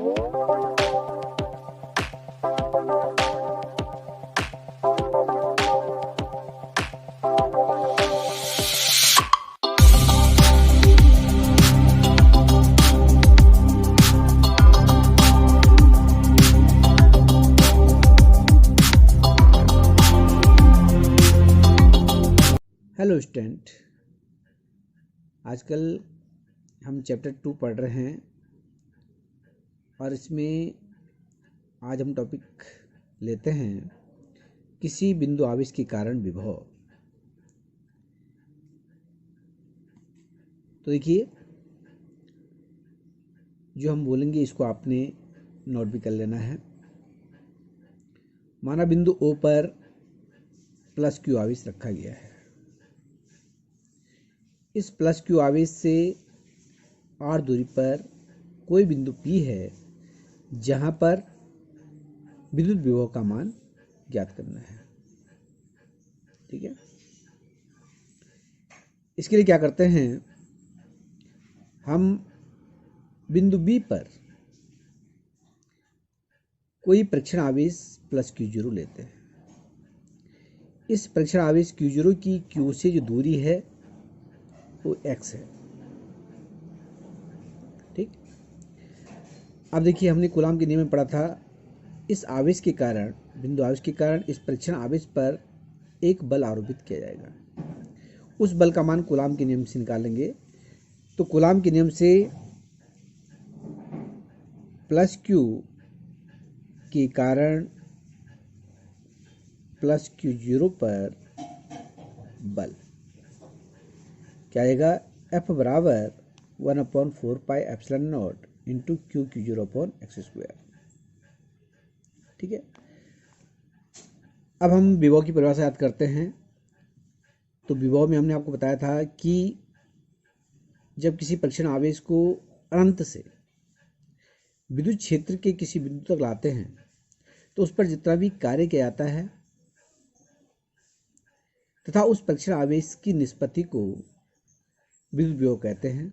Hello student, आजकल हम chapter 2 पढ़ रहे हैं और इसमें आज हम टॉपिक लेते हैं किसी बिंदु आवेश के कारण विभव। तो देखिए, जो हम बोलेंगे इसको आपने नोट भी कर लेना है। माना बिंदु O पर प्लस क्यू आवेश रखा गया है। इस प्लस क्यू आवेश से r दूरी पर कोई बिंदु P है जहां पर विद्युत विभव का मान ज्ञात करना है। ठीक है, इसके लिए क्या करते हैं, हम बिंदु B पर कोई परीक्षण आवेश प्लस Q0 लेते हैं। इस परीक्षण आवेश Q0 की Q से जो दूरी है वो x है। ठीक, अब देखिए, हमने कूलाम के नियम में पढ़ा था, इस आवेश के कारण, बिंदु आवेश के कारण इस परीक्षण आवेश पर एक बल आरोपित किया जाएगा। उस बल का मान कूलाम के नियम से निकालेंगे। तो कूलाम के नियम से प्लस क्यू के कारण प्लस Q0 पर बल क्या आएगा, F बराबर 1/4 पाई एप्सिलॉन नॉट इंटू Q0/x²। ठीक है, अब हम विभव की परिभाषा याद करते हैं। तो विभव में हमने आपको बताया था कि जब किसी परीक्षण आवेश को अनंत से विद्युत क्षेत्र के किसी बिंदु तक लाते हैं तो उस पर जितना भी कार्य किया जाता है तथा उस परीक्षण आवेश की निष्पत्ति को विद्युत विभव कहते हैं।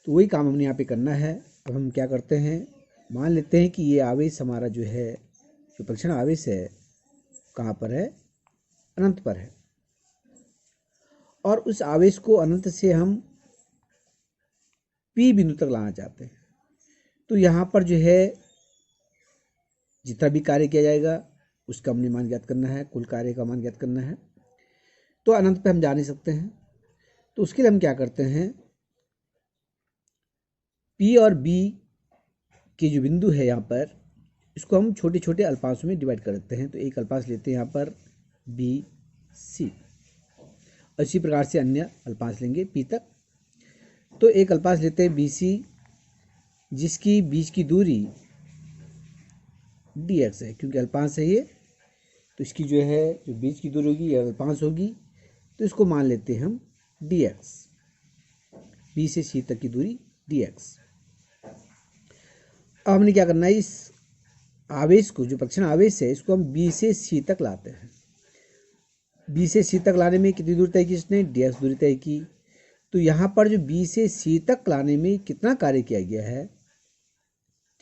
तो वही काम हमने यहाँ पे करना है। अब हम क्या करते हैं, मान लेते हैं कि ये आवेश हमारा जो है, जो परीक्षण आवेश है, कहाँ पर है, अनंत पर है, और उस आवेश को अनंत से हम P बिंदु तक लाना चाहते हैं। तो यहाँ पर जो है जितना भी कार्य किया जाएगा उसका हमने मान ज्ञात करना है, कुल कार्य का मान ज्ञात करना है। तो अनंत पे हम जा नहीं सकते हैं, तो उसके लिए हम क्या करते हैं, P और B के जो बिंदु है यहाँ पर, इसको हम छोटे छोटे अल्पांशों में डिवाइड कर देते हैं। तो एक अल्पांश लेते हैं यहाँ पर BC, और इसी प्रकार से अन्य अल्पांश लेंगे P तक। तो एक अल्पांश लेते हैं BC जिसकी बीच की दूरी dx है, क्योंकि अल्पांश है ये, तो इसकी जो है जो बीच की दूरी होगी ये अल्पांश होगी, तो इसको मान लेते हैं हम dx, B से C तक की दूरी dx। अब हमने क्या करना है, इस आवेश को, जो परीक्षण आवेश है, इसको हम B से C तक लाते हैं। B से C तक लाने में कितनी दूरी तय की इसने, dx दूरी तय की। तो यहाँ पर जो B से C तक लाने में कितना कार्य किया गया है,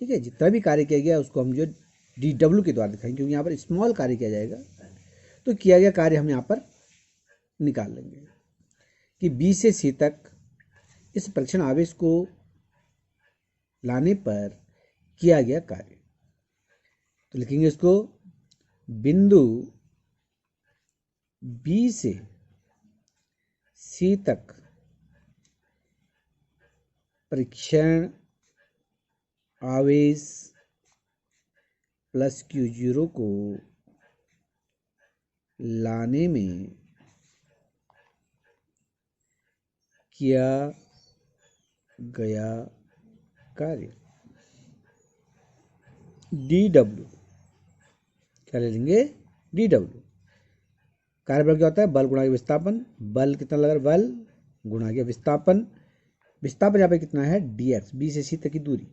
ठीक है, जितना भी कार्य किया गया उसको हम जो dw के द्वारा दिखाएंगे, क्योंकि यहाँ पर स्मॉल कार्य किया जाएगा। तो किया गया कार्य हम यहाँ पर निकाल लेंगे कि B से C तक इस परीक्षण आवेश को लाने पर किया गया कार्य। तो लिखेंगे इसको, बिंदु B से C तक परीक्षण आवेश प्लस Q0 को लाने में किया गया कार्य dw, क्या ले लेंगे, dw। कार्य बल क्या होता है, बल गुणा के विस्थापन। बल कितना लगा, बल गुणा के विस्थापन। विस्थापन यहाँ पे कितना है, dx, B से C तक की दूरी।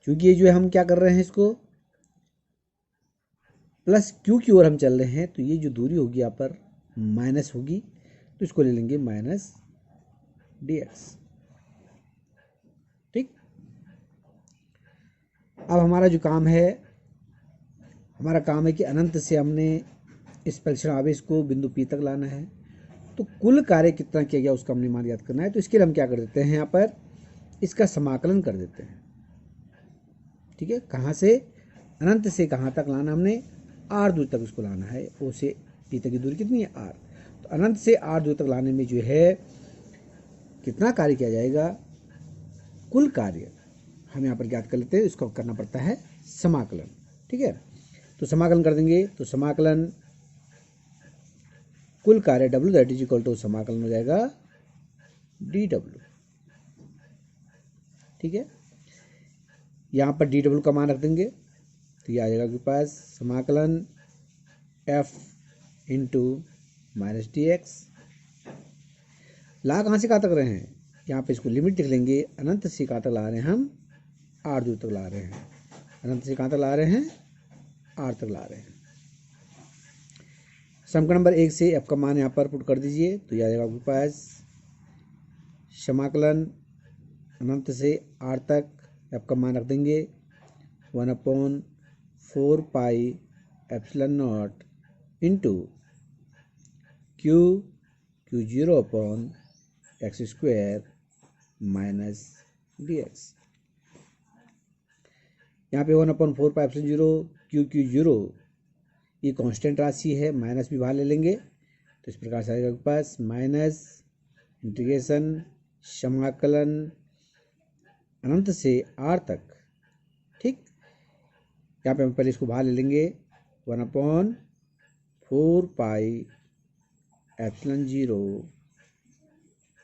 क्योंकि ये जो है हम क्या कर रहे हैं, इसको प्लस Q की ओर हम चल रहे हैं, तो ये जो दूरी होगी यहाँ पर माइनस होगी, तो इसको ले लेंगे माइनस dx। ठीक, अब हमारा जो काम है, हमारा काम है कि अनंत से हमने इस परीक्षण आवेश को बिंदु P तक लाना है। तो कुल कार्य कितना किया गया उसका हमने मान याद करना है। तो इसके लिए हम क्या कर देते हैं, यहाँ पर इसका समाकलन कर देते हैं। ठीक है, कहाँ से, अनंत से कहाँ तक लाना, हमने r दूरी तक इसको लाना है। O से P तक की दूरी कितनी है, r। तो अनंत से r दूरी तक लाने में जो है कितना कार्य किया जाएगा, कुल कार्य हम यहाँ पर ज्ञात कर लेते हैं। इसको करना पड़ता है समाकलन। ठीक है, तो समाकलन कर देंगे। तो समाकलन कुल कार्य W that is equal to समाकलन हो जाएगा dW। ठीक है, यहाँ पर dW का मान रख देंगे तो ये आ जाएगा आपके पास समाकलन F इंटू माइनस dx। ला कहाँ से कहाँ तक रहे हैं, यहाँ पे इसको लिमिट लिख लेंगे। अनंत से कहाँ तक ला रहे हैं हम, r दूर तक ला रहे हैं। अनंत से कहाँ तक ला रहे हैं, r तक ला रहे हैं। समीकरण नंबर 1 से f का मान यहाँ पर पुट कर दीजिए तो यह आ जाएगा आपके पास समाकलन अनंत से r तक f का मान रख देंगे 1/4 पाई epsilon nought into Q0 upon x square minus dx। यहाँ पे 1/4 पाई एप्सिलॉन 0 Q0 ये कांस्टेंट राशि है, माइनस भी बाहर ले लेंगे तो इस प्रकार से आएगा आपके पास माइनस इंटीग्रेशन समाकलन अनंत से r तक। ठीक, यहाँ पे हम पहले इसको बाहर ले लेंगे 1/4 पाई एप्सिलॉन 0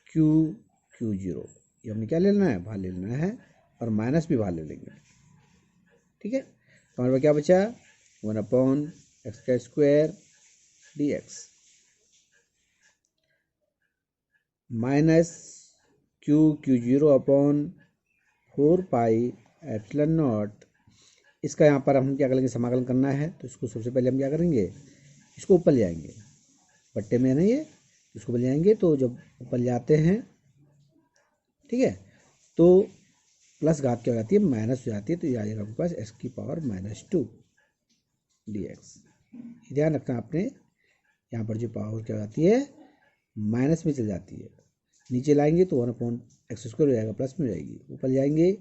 Q0 ये हमने क्या ले लेना है, बाहर ले लेना है और माइनस भी बाहर ले लेंगे। ठीक है, तो हमारे पास क्या बचा 1/x का square dx minus Q0 upon 4 pi epsilon not. इसका यहाँ पर हम क्या करेंगे, समाकलन करना है तो इसको सबसे पहले हम क्या करेंगे, इसको ऊपर ले आएंगे। बट्टे में नहीं है, इसको ऊपर ले आएंगे तो जब ऊपर ले आते हैं, ठीक है, तो प्लस घात क्या हो जाती है, माइनस हो जाती है। तो ये आ जाएगा आपके पास x की पावर -2 dx। ध्यान रखना आपने, यहाँ पर जो पावर क्या हो जाती है, माइनस में चल जाती है। नीचे लाएंगे तो 1/x स्क्वायर हो जाएगा, प्लस में हो जाएगी। ऊपर जाएंगे,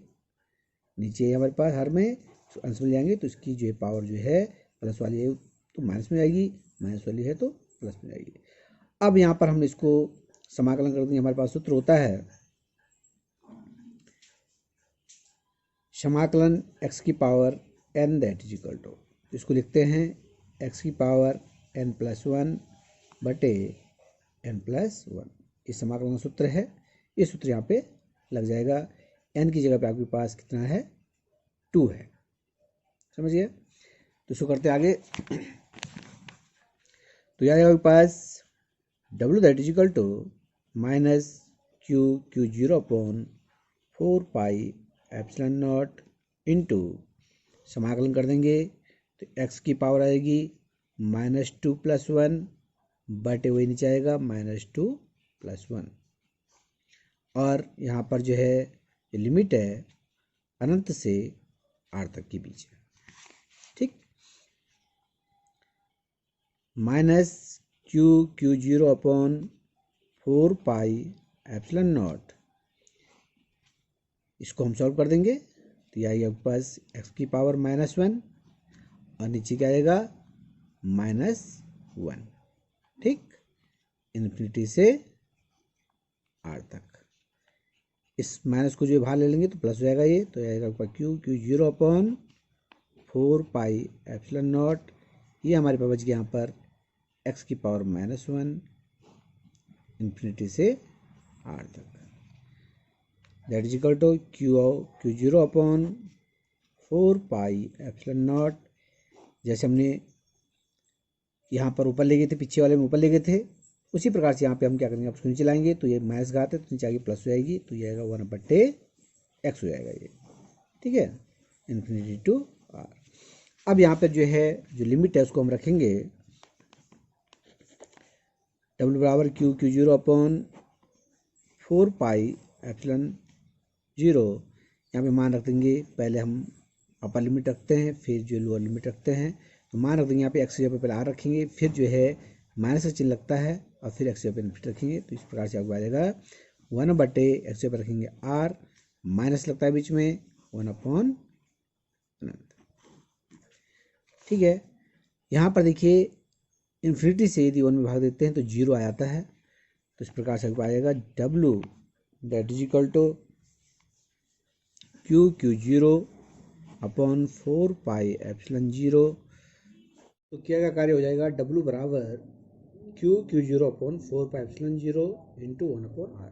नीचे हमारे पास हर में अंश में जाएंगे तो इसकी जो है पावर जो है प्लस वाली है तो माइनस में जाएगी, माइनस वाली है तो प्लस में जाएगी। अब यहाँ पर हमने इसको समाकलन कर देंगे। हमारे पास सूत्र होता है समाकलन x की power n that is equal to, इसको लिखते हैं x की पावर n+1 बटे n+1। इस समाकलन का सूत्र है, ये सूत्र यहाँ पे लग जाएगा। n की जगह पे आपके पास कितना है, 2 है। समझिए, तो इसको करते आगे तो यह आपके पास W that is equal to minus Q0 upon 4 pi epsilon nought into समाकलन कर देंगे तो x की पावर आएगी -2 + 1 बटे वही नीचे आएगा -2 + 1। और यहाँ पर जो है लिमिट है अनंत से r तक के बीच है। ठीक, -Q0 upon 4 pi epsilon not, इसको हम सॉल्व कर देंगे तो यह आएगा आपके पास x की पावर -1 और नीचे क्या आएगा -1। ठीक, इन्फिनिटी से r तक। इस माइनस को जो बाहर ले लेंगे तो प्लस हो जाएगा ये, तो आएगा आपका Q0 upon 4 pi epsilon not. ये हमारे पास बच गया यहाँ पर x की पावर -1 इन्फिनिटी से r तक that is equal to Q0 upon 4 pi epsilon nought. जैसे हमने यहाँ पर ऊपर ले गए थे, पीछे वाले में ऊपर ले गए थे, उसी प्रकार से यहाँ पे हम क्या करेंगे, आप उसको नीचे लाएंगे तो ये माइनस घात है तो नीचे आगे प्लस हो जाएगी तो ये आएगा 1/x हो जाएगा ये। ठीक है, इन्फिनिटी टू r। अब यहाँ पर जो है जो लिमिट है उसको हम रखेंगे W बराबर Q0 अपॉन 4 पाई एप्सिलॉन 0। यहाँ पे मान रख देंगे, पहले हम अपर लिमिट रखते हैं, फिर जो लोअर लिमिट रखते हैं, तो मान रख देंगे यहाँ पे एक्स की जगह पे पहले आर रखेंगे, फिर जो है माइनस का चिन्ह लगता है और फिर एक्स की जगह पे इनफिनिटी रखेंगे। तो इस प्रकार से आपको आ जाएगा 1/, एक्स की जगह पे रखेंगे आर, माइनस लगता है बीच में 1/, ठीक है। यहाँ पर देखिए इन्फिनिटी से यदि 1 में भाग देते हैं तो 0 आ जाता है। तो इस प्रकार से आपको आ जाएगा W that is equal to Q/4πε0। तो क्या का कार्य हो जाएगा, W बराबर Q/4πε0 इंटू 1/r।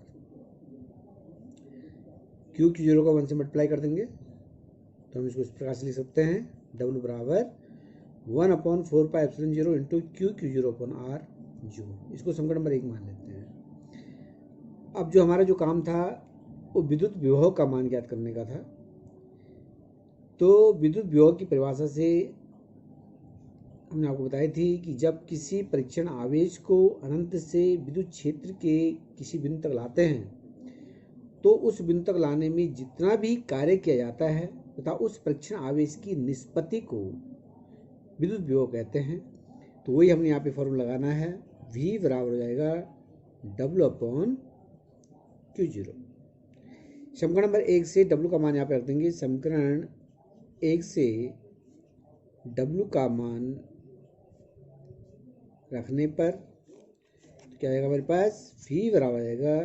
Q/0 को 1 से मल्टीप्लाई कर देंगे तो हम इसको इस प्रकार से लिख सकते हैं, W बराबर 1/4πε0 इंटू Q/0/r जूल। इसको समीकरण नंबर 1 मान लेते हैं। अब जो हमारा जो काम था वो विद्युत विभव का मान ज्ञात करने का था। तो विद्युत विभव की परिभाषा से हमने आपको बताई थी कि जब किसी परीक्षण आवेश को अनंत से विद्युत क्षेत्र के किसी बिंदु तक लाते हैं तो उस बिंदु तक लाने में जितना भी कार्य किया जाता है तथा उस परीक्षण आवेश की निष्पत्ति को विद्युत विभव कहते हैं। तो वही हमने यहाँ पे फॉर्मूला लगाना है, V बराबर हो जाएगा W/Q0। समीकरण नंबर 1 से W का मान यहाँ पे रख देंगे। समीकरण 1 से W का मान रखने पर क्या आएगा हमारे पास, V बराबर आएगा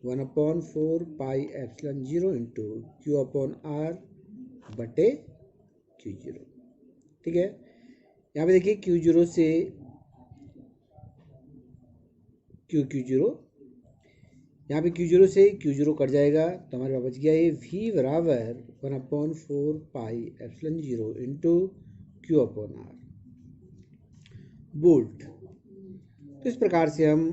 1/4πε0 इंटू Q/r/Q0। ठीक है। यहाँ पे देखिए Q0 से Q0, यहाँ पे Q0 से Q0 कट जाएगा तो हमारे पास बच गया ये V बराबर 1/4πε0 इंटू Q/r वोल्ट। तो इस प्रकार से हम